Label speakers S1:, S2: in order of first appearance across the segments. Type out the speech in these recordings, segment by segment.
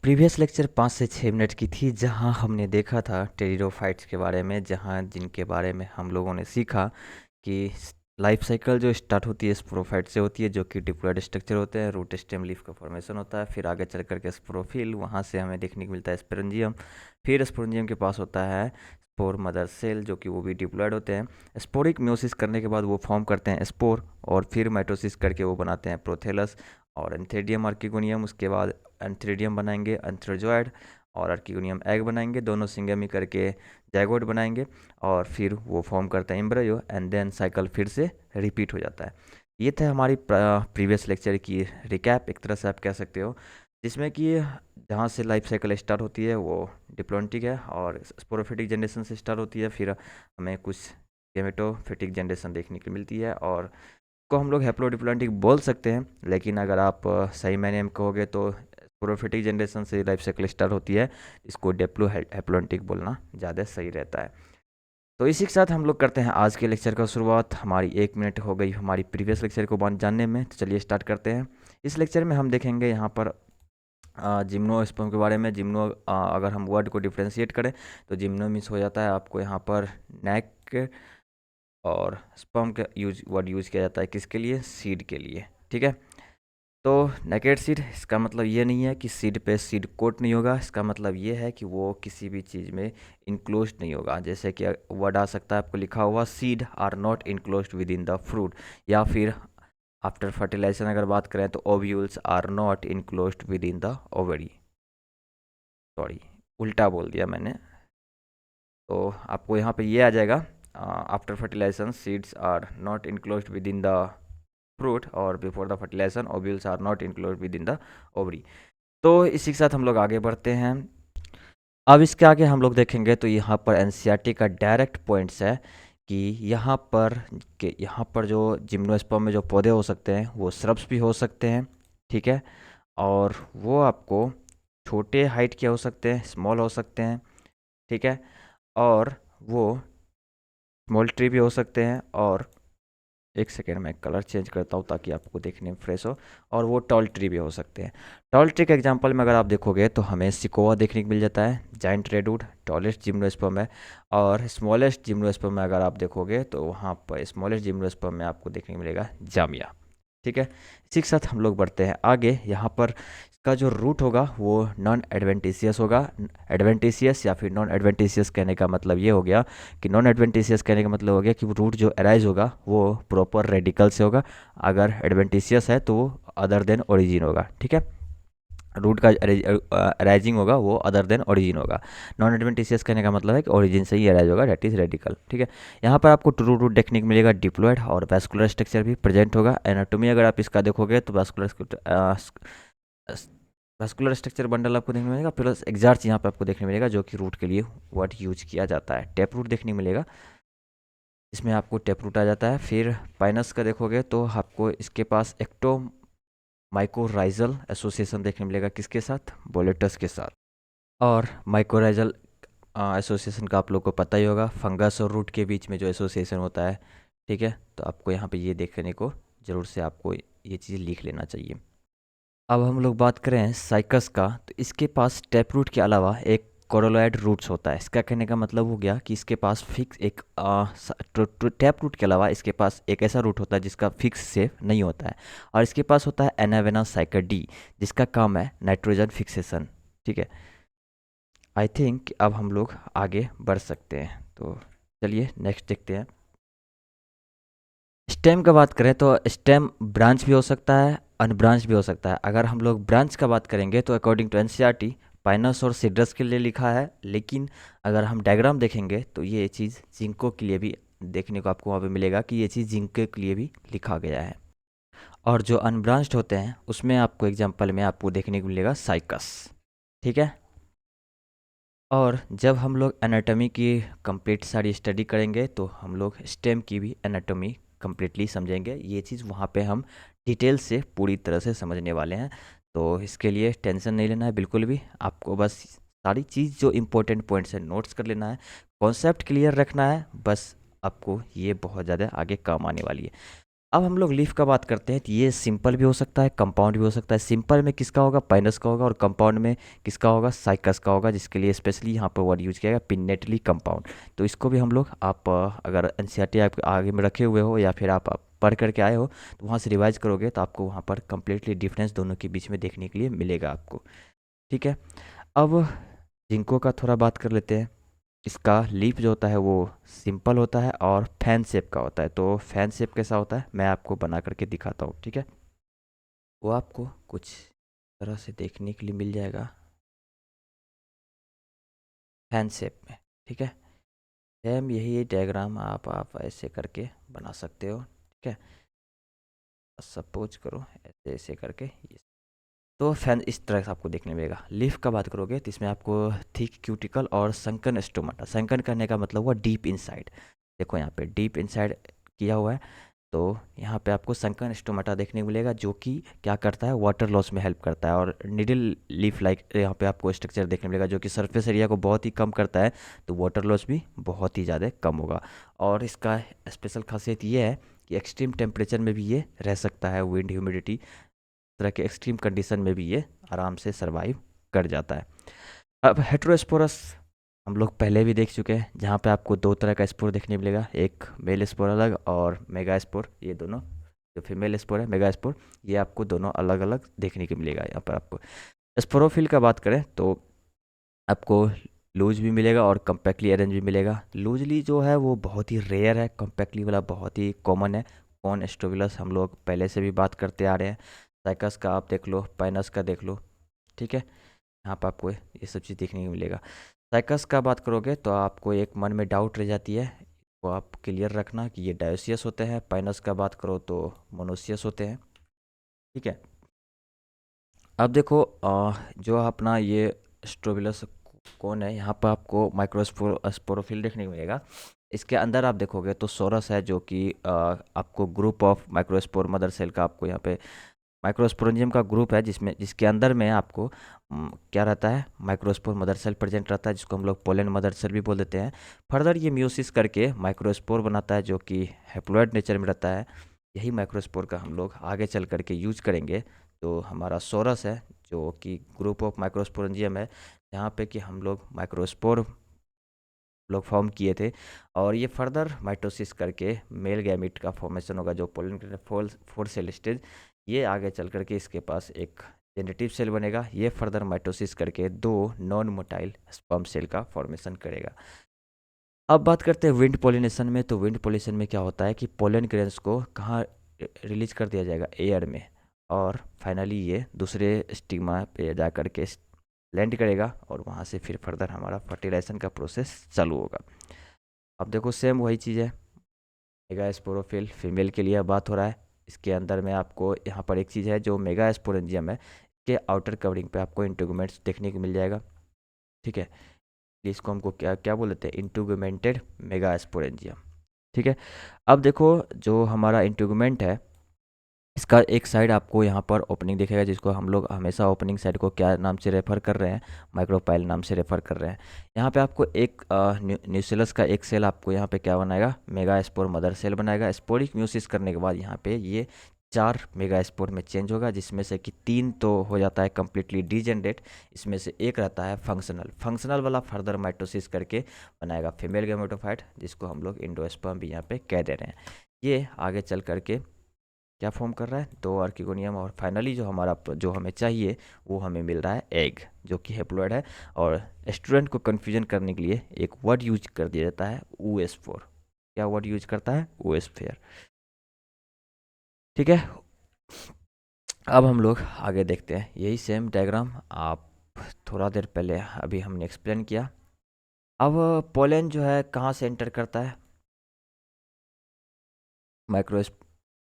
S1: Previous lecture 5 से 6 minute की थी जहां हमने देखा था टेरिडोफाइट्स के बारे में, जहां जिनके बारे में हम लोगों ने सीखा कि लाइफ साइकिल जो स्टार्ट होती है स्पोरोफाइट से होती है, जो कि डिप्लॉयड स्ट्रक्चर होते हैं, रूट स्टेम लीफ का फॉर्मेशन होता है, फिर आगे चल करके स्पोरोफिल, वहाँ से हमें देखने को मिलता है स्पोरेंजियम, फिर स्पोरेंजियम के पास होता है स्पोर मदर सेल, जो कि वो भी डिप्लॉयड होते हैं। स्पोरिक म्योसिस करने के बाद वो फॉर्म करते हैं स्पोर, और फिर माइटोसिस करके वो बनाते हैं प्रोथेलस और एंथेरिडियम आर्किगोनियम। उसके बाद एंथेरिडियम बनाएंगे एंथ्रोजॉयड, और आर्किगोनियम एग बनाएंगे, दोनों सिंगमी करके जाइगोट बनाएंगे, और फिर वो फॉर्म करता है एम्ब्रियो, एंड देन साइकिल फिर से रिपीट हो जाता है। ये था हमारी प्रीवियस लेक्चर की रिकैप, एक तरह से आप कह सकते हो, जिसमें कि जहाँ से लाइफ साइकिल स्टार्ट होती है वो डिप्लॉन्टिक है, और स्पोरोफिटिक जनरेशन से स्टार्ट होती है, फिर हमें कुछ गेमेटोफिटिक जनरेशन देखने को मिलती है, और को हम लोग हैप्लोडिप्लॉन्टिक बोल सकते हैं। लेकिन अगर आप सही मायने में कहोगे तो स्पोरोफिटिक जनरेशन से लाइफ साइकिल स्टार्ट होती है, इसको डेप्लो हैप्लोडिप्लॉन्टिक बोलना ज़्यादा सही रहता है। तो इसी के साथ हम लोग करते हैं आज के लेक्चर का शुरुआत। हमारी 1 मिनट हो गई हमारी प्रीवियस लेक्चर को जानने में, तो चलिए स्टार्ट करते हैं। इस लेक्चर में हम देखेंगे यहाँ पर जिम्नोस्पर्म के बारे में। अगर हम वर्ड को डिफ्रेंशिएट करें तो जिम्नो मीन्स हो जाता है आपको यहाँ पर नेक, और स्पर्म का वर्ड यूज़ किया जाता है किसके लिए? सीड के लिए, ठीक है। तो नेकेड सीड, इसका मतलब ये नहीं है कि सीड पे सीड कोट नहीं होगा, इसका मतलब ये है कि वो किसी भी चीज़ में इनक्लोज नहीं होगा। जैसे कि वर्ड आ सकता है आपको लिखा हुआ seed are not enclose with in the fruit, या फिर आफ्टर फर्टिलाइजेशन अगर बात करें तो ovules are not enclose with in the ovary. Sorry, उल्टा बोल दिया मैंने। तो आपको यहाँ पे ये आ जाएगा, after fertilization seeds are not enclose with in the fruit, और before the fertilization ovules are not include with in the ovary. तो इसी के साथ हम लोग आगे बढ़ते हैं। अब इसके आगे हम लोग देखेंगे तो यहाँ पर एनसीईआरटी का डायरेक्ट पॉइंट्स है कि यहाँ पर जो जिम्नोस्पर्म में जो पौधे हो सकते हैं वो श्रब्स भी हो सकते हैं, ठीक है। और वो आपको छोटे हाइट के हो सकते हैं, स्मॉल हो सकते हैं, ठीक है। और वो स्मॉल ट्री भी हो सकते हैं, और एक सेकेंड में कलर चेंज करता हूँ ताकि आपको देखने में फ्रेश हो। और वो टॉल ट्री भी हो सकते हैं। टॉल ट्री के एग्जांपल में अगर आप देखोगे तो हमें सिकोआ देखने को मिल जाता है, जाइंट रेडवुड टॉलेस्ट जिम्नोस्पर्म है। और स्मॉलेस्ट जिम्नोस्पर्म में अगर आप देखोगे तो वहाँ पर स्मॉलेस्ट जिम्नोस्पर्म में आपको देखने को मिलेगा जामिया, ठीक है। इसी के साथ हम लोग बढ़ते हैं आगे। यहाँ पर इसका जो रूट होगा वो नॉन एडवेंटिशियस होगा। एडवेंटिशियस या फिर नॉन एडवेंटिशियस कहने का मतलब ये हो गया कि नॉन एडवेंटिशियस कहने का मतलब हो गया कि रूट जो अराइज होगा वो प्रॉपर रेडिकल से होगा। अगर एडवेंटिशियस है तो वो अदर देन ओरिजिन होगा, ठीक है। रूट का अराइजिंग होगा वो अदर देन ओरिजिन होगा। नॉन एडवेंटिशियस कहने का मतलब है कि ओरिजिन से ही अराइज होगा, डेट इज रेडिकल, ठीक है। यहाँ पर आपको ट्रू रूट देखने को मिलेगा, डिप्लॉयड और वैस्कुलर स्ट्रक्चर भी प्रेजेंट होगा। एनाटोमी अगर आप इसका देखोगे तो वैस्कुलर स्ट्रक्चर बंडल आपको देखने मिलेगा, प्लस एग्जार्च यहाँ पे आपको देखने मिलेगा, जो कि रूट के लिए वर्ड यूज किया जाता है। टेप रूट देखने मिलेगा, इसमें आपको टेप रूट आ जाता है। फिर पाइनस का देखोगे तो आपको इसके पास एक्टो माइकोराइजल एसोसिएशन देखने मिलेगा, किसके साथ? बोलेटस के साथ। और माइकोराइजल एसोसिएशन का आप लोग को पता ही होगा, फंगस और रूट के बीच में जो एसोसिएशन होता है, ठीक है। तो आपको यहाँ पे ये देखने को ज़रूर से आपको ये चीज़ लिख लेना चाहिए। अब हम लोग बात करें साइकस का, तो इसके पास टैप रूट के अलावा एक कोरोलॉइड रूट्स होता है। इसका कहने का मतलब हो गया कि इसके पास फिक्स एक टैप रूट के अलावा इसके पास एक ऐसा रूट होता है जिसका फिक्स शेप नहीं होता है, और इसके पास होता है एनावेना साइकर डी, जिसका काम है नाइट्रोजन फिक्सेशन, ठीक है। आई थिंक अब हम लोग आगे बढ़ सकते हैं, तो चलिए नेक्स्ट देखते हैं। स्टेम का बात करें तो स्टेम ब्रांच भी हो सकता है, अनब्रांच भी हो सकता है। अगर हम लोग ब्रांच का बात करेंगे तो अकॉर्डिंग टू एनसीईआरटी पाइनस और सिड्रस के लिए लिखा है, लेकिन अगर हम डायग्राम देखेंगे तो ये चीज़ जिंको के लिए भी देखने को आपको वहाँ पे मिलेगा कि ये चीज़ जिंको के लिए भी लिखा गया है। और जो अनब्रांच्ड होते हैं उसमें आपको एग्जाम्पल में आपको देखने को मिलेगा साइकस, ठीक है। और जब हम लोग एनाटॉमी की कंप्लीट सारी स्टडी करेंगे तो हम लोग स्टेम की भी एनाटॉमी कम्प्लीटली समझेंगे। ये चीज़ वहाँ पे हम डिटेल से पूरी तरह से समझने वाले हैं, तो इसके लिए टेंशन नहीं लेना है बिल्कुल भी। आपको बस सारी चीज़ जो इम्पोर्टेंट पॉइंट्स हैं नोट्स कर लेना है, कॉन्सेप्ट क्लियर रखना है, बस आपको ये बहुत ज़्यादा आगे काम आने वाली है। अब हम लोग लीफ का बात करते हैं तो ये सिंपल भी हो सकता है, कंपाउंड भी हो सकता है। सिंपल में किसका होगा, पाइनस का होगा, और कंपाउंड में किसका होगा, साइकस का होगा, जिसके लिए स्पेशली यहाँ पर वर्ड यूज किया गया पिन्नेटली कंपाउंड। तो इसको भी हम लोग आप अगर एनसीईआरटी आप आगे में रखे हुए हो या फिर आप पढ़ करके आए हो तो वहाँ से रिवाइज करोगे तो आपको वहाँ पर कंप्लीटली डिफरेंस दोनों के बीच में देखने के लिए मिलेगा आपको। ठीक है, अब जिंको का थोड़ा बात कर लेते हैं। इसका लीफ जो होता है वो सिंपल होता है और फैन शेप का होता है। तो फैन शेप कैसा होता है मैं आपको बना करके दिखाता हूँ। ठीक है, वो आपको कुछ तरह से देखने के लिए मिल जाएगा फैन शेप में। ठीक है, सेम यही डायग्राम आप ऐसे करके बना सकते हो। ठीक है, सपोज करो ऐसे ऐसे करके ये, तो फैन इस तरह से आपको देखने मिलेगा। लीफ का बात करोगे तो इसमें आपको थिक क्यूटिकल और संकन स्टोमाटा, संकन करने का मतलब हुआ डीप इनसाइड। देखो यहाँ पे डीप इनसाइड किया हुआ है, तो यहाँ पे आपको संकन स्टोमाटा देखने को मिलेगा जो कि क्या करता है, वाटर लॉस में हेल्प करता है। और निडल लीफ लाइक यहाँ पे आपको स्ट्रक्चर देखने मिलेगा जो कि सरफेस एरिया को बहुत ही कम करता है, तो वाटर लॉस भी बहुत ही ज़्यादा कम होगा। और इसका स्पेशल खासियत ये है कि एक्सट्रीम टेम्परेचर में भी ये रह सकता है, विंड ह्यूमिडिटी तरह के एक्सट्रीम कंडीशन में भी ये आराम से सरवाइव कर जाता है। अब हेट्रोस्पोरस हम लोग पहले भी देख चुके हैं, जहाँ पे आपको दो तरह का स्पोर देखने मिलेगा, एक मेल स्पोर अलग और मेगा स्पोर। ये दोनों जो फीमेल स्पोर है, मेगा स्पोर, ये आपको दोनों अलग अलग देखने को मिलेगा। यहाँ पर आपको स्पोरोफिल का बात करें तो आपको लूज भी मिलेगा और कम्पैक्टली अरेंज भी मिलेगा। लूजली जो है वो बहुत ही रेयर है, कम्पैक्टली वाला बहुत ही कॉमन है। कौन एस्ट्रोविलस हम लोग पहले से भी बात करते आ रहे हैं। साइकस का आप देख लो, पाइनस का देख लो। ठीक है, यहाँ पर आपको ये सब चीज़ देखने को मिलेगा। साइकस का बात करोगे तो आपको एक मन में डाउट रह जाती है, वो आप क्लियर रखना कि ये डायोसियस होते हैं। पाइनस का बात करो तो मोनोसियस होते हैं। ठीक है, अब देखो जो अपना ये स्ट्रोबिलस कौन है, यहाँ पर आपको माइक्रोस्पोरोफिल देखने को मिलेगा। इसके अंदर आप देखोगे तो सोरस है जो कि आपको group of microspore mother cell का आपको यहाँ पे माइक्रोस्पोरेंजियम का ग्रुप है, जिसमें जिसके अंदर में आपको क्या रहता है, माइक्रोस्पोर मदर सेल प्रेजेंट रहता है, जिसको हम लोग पोलन मदर सेल भी बोल देते हैं। फर्दर ये म्यूसिस करके माइक्रोस्पोर बनाता है जो कि हैप्लॉइड नेचर में रहता है। यही माइक्रोस्पोर का हम लोग आगे चल करके यूज करेंगे। तो हमारा सोरस है जो कि ग्रुप ऑफ माइक्रोस्पोरेंजियम है, जहाँ पे कि हम लोग माइक्रोस्पोर लोग फॉर्म किए थे। और ये फर्दर माइटोसिस करके मेल गैमिट का फॉर्मेशन होगा जो पोलन फोर सेल स्टेज। ये आगे चल करके इसके पास एक जेनेटिव सेल बनेगा, ये फर्दर माइटोसिस करके दो नॉन मोटाइल स्पर्म सेल का फॉर्मेशन करेगा। अब बात करते हैं विंड पोलिनेशन में। तो विंड पोलिनेशन में क्या होता है कि पोलन ग्रेन्स को कहाँ रिलीज कर दिया जाएगा, एयर में, और फाइनली ये दूसरे स्टिग्मा पे जा कर के लैंड करेगा और वहाँ से फिर फर्दर हमारा फर्टिलाइजेशन का प्रोसेस चालू होगा। अब देखो सेम वही चीज़ है, मेगा स्पोरोफिल फीमेल के लिए बात हो रहा है। इसके अंदर में आपको यहाँ पर एक चीज़ है जो मेगा स्पोरेंजियम है, के आउटर कवरिंग पे आपको इंटुगमेंट्स देखने को मिल जाएगा। ठीक है, इसको हमको क्या क्या बोल देते हैं, इंटुगमेंटेड मेगा स्पोरेंजियम। ठीक है, अब देखो जो हमारा इंटुगमेंट है, इसका एक साइड आपको यहाँ पर ओपनिंग दिखेगा, जिसको हम लोग हमेशा ओपनिंग साइड को क्या नाम से रेफर कर रहे हैं, माइक्रोपाइल नाम से रेफर कर रहे हैं। यहाँ पे आपको एक न्यूसिलस का एक सेल आपको यहाँ पे क्या बनाएगा, मेगा स्पोर मदर सेल बनाएगा। स्पोरिक म्यूसिस करने के बाद यहाँ पे ये 4 मेगा स्पोर में चेंज होगा, जिसमें से कि 3 तो हो जाता है कम्प्लीटली डिजेनरेट, इसमें से एक रहता है फंक्शनल। फंक्शनल वाला फर्दर माइटोसिस करके बनाएगा फीमेल गैमेटोफाइट, जिसको हम लोग इंडोस्पर्म भी यहाँ पे कह दे रहे हैं। ये आगे चल करके क्या फॉर्म कर रहा है, 2 आर्किगोनियम, और फाइनली जो हमारा जो हमें चाहिए वो हमें मिल रहा है एग, जो कि हेप्लॉइड है। और स्टूडेंट को कन्फ्यूजन करने के लिए एक वर्ड यूज कर दिया जाता है, oosphere। क्या वर्ड यूज करता है, oosphere। ठीक है, अब हम लोग आगे देखते हैं। यही सेम डायग्राम आप थोड़ा देर पहले अभी हमने एक्सप्लेन किया। अब पोलन जो है कहाँ से एंटर करता है, माइक्रोस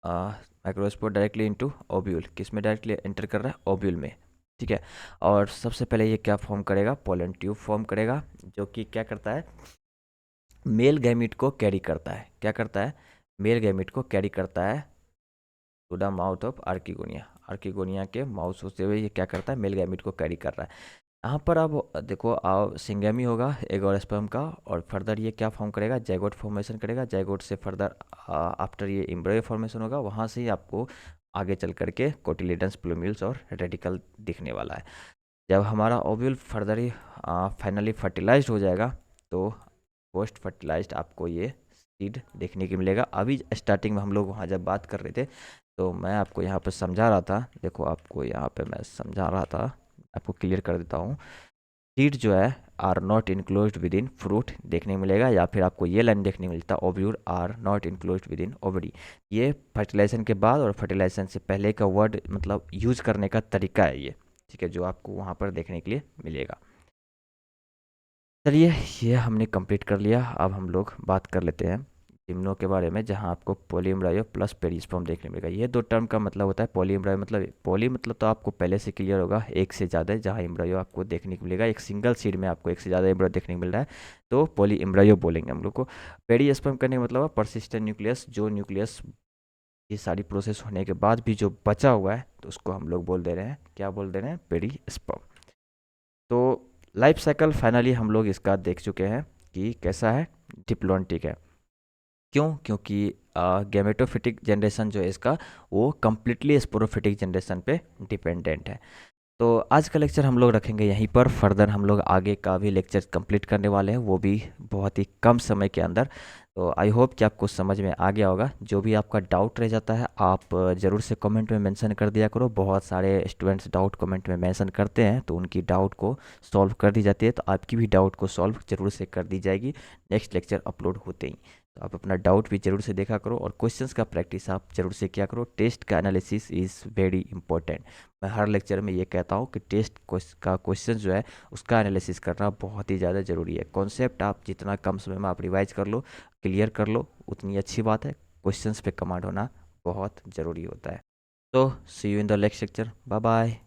S1: माइक्रोस्पोर डायरेक्टली इनटू ओब्यूल, किस में डायरेक्टली एंटर कर रहा है, ओब्यूल में। ठीक है, और सबसे पहले ये क्या फॉर्म करेगा, पोलन ट्यूब फॉर्म करेगा, जो कि क्या करता है, मेल गैमिट को कैरी करता है। क्या करता है, मेल गैमिट को कैरी करता है to the mouth of archegonia. Archegonia के माउथ होते हुए ये क्या करता है, मेल गैमिट को कैरी कर रहा है। यहाँ पर अब देखो सिंगेमी होगा एग और स्पर्म का, और फर्दर ये क्या फॉर्म करेगा, जाइगोट फॉर्मेशन करेगा। जाइगोट से फर्दर आफ्टर ये एम्ब्रियो फॉर्मेशन होगा, वहाँ से ही आपको आगे चल करके कोटिलेडन्स, प्लूम्यूल्स और रेडिकल दिखने वाला है। जब हमारा ओव्यूल फर्दर ही फाइनली फर्टिलाइज्ड हो जाएगा, तो पोस्ट फर्टिलाइज्ड आपको ये सीड देखने को मिलेगा। अभी स्टार्टिंग में हम लोग वहाँ जब बात कर रहे थे, तो मैं आपको यहाँ पर समझा रहा था, देखो आपको यहाँ पे मैं समझा रहा था, आपको क्लियर कर देता हूँ। सीड जो है are not enclosed within fruit देखने को मिलेगा, या फिर आपको ये लाइन देखने को मिलता है, ovule are not enclosed within ovary. ये फर्टिलाइजेशन के बाद और फर्टिलाइजेशन से पहले का वर्ड मतलब यूज करने का तरीका है ये, ठीक है, जो आपको वहाँ पर देखने के लिए मिलेगा। चलिए, ये हमने कंप्लीट कर लिया। अब हम लोग बात कर लेते हैं जिम्नो के बारे में, जहाँ आपको पॉलीएम्ब्रायो प्लस पेरिस्पर्म देखने मिलेगा। ये दो टर्म का मतलब होता है पॉलीएम्ब्रायो, मतलब पॉली मतलब तो आपको पहले से क्लियर होगा, एक से ज़्यादा, जहाँ एम्ब्रायो आपको देखने को मिलेगा। एक सिंगल सीड में आपको एक से ज़्यादा एम्ब्रायो देखने को मिल रहा है, तो पॉलीएम्ब्रायो बोलेंगे हम लोग को। पेरिस्पर्म करने का मतलब परसिस्टेंट न्यूक्लियस, जो न्यूक्लियस ये सारी प्रोसेस होने के बाद भी जो बचा हुआ है, तो उसको हम लोग बोल दे रहे हैं, क्या बोल दे रहे हैं, पेरिस्पर्म। तो लाइफ साइकिल फाइनली हम लोग इसका देख चुके हैं कि कैसा है, डिप्लॉन्टिक है। क्यों? क्योंकि गैमेटोफिटिक जनरेशन जो है इसका, वो कम्प्लीटली स्पोरोफिटिक जनरेशन पे डिपेंडेंट है। तो आज का लेक्चर हम लोग रखेंगे यहीं पर। फर्दर हम लोग आगे का भी लेक्चर कंप्लीट करने वाले हैं, वो भी बहुत ही कम समय के अंदर। तो आई होप कि आपको समझ में आ गया होगा। जो भी आपका डाउट रह जाता है, आप ज़रूर से कमेंट में मेंशन कर दिया करो। बहुत सारे स्टूडेंट्स डाउट कमेंट में मेंशन करते हैं, तो उनकी डाउट को सॉल्व कर दी जाती है। तो आपकी भी डाउट को सॉल्व ज़रूर से कर दी जाएगी नेक्स्ट लेक्चर अपलोड होते ही। तो आप अपना डाउट भी ज़रूर से देखा करो, और क्वेश्चंस का प्रैक्टिस आप ज़रूर से किया करो। टेस्ट का एनालिसिस इज़ वेरी इंपॉर्टेंट। मैं हर लेक्चर में ये कहता हूँ कि टेस्ट का क्वेश्चन जो है उसका एनालिसिस करना बहुत ही ज़्यादा ज़रूरी है। कॉन्सेप्ट आप जितना कम समय में आप रिवाइज कर लो, क्लियर कर लो, उतनी अच्छी बात है। क्वेश्चंस पे कमांड होना बहुत ज़रूरी होता है। तो see you in the next lecture, bye bye.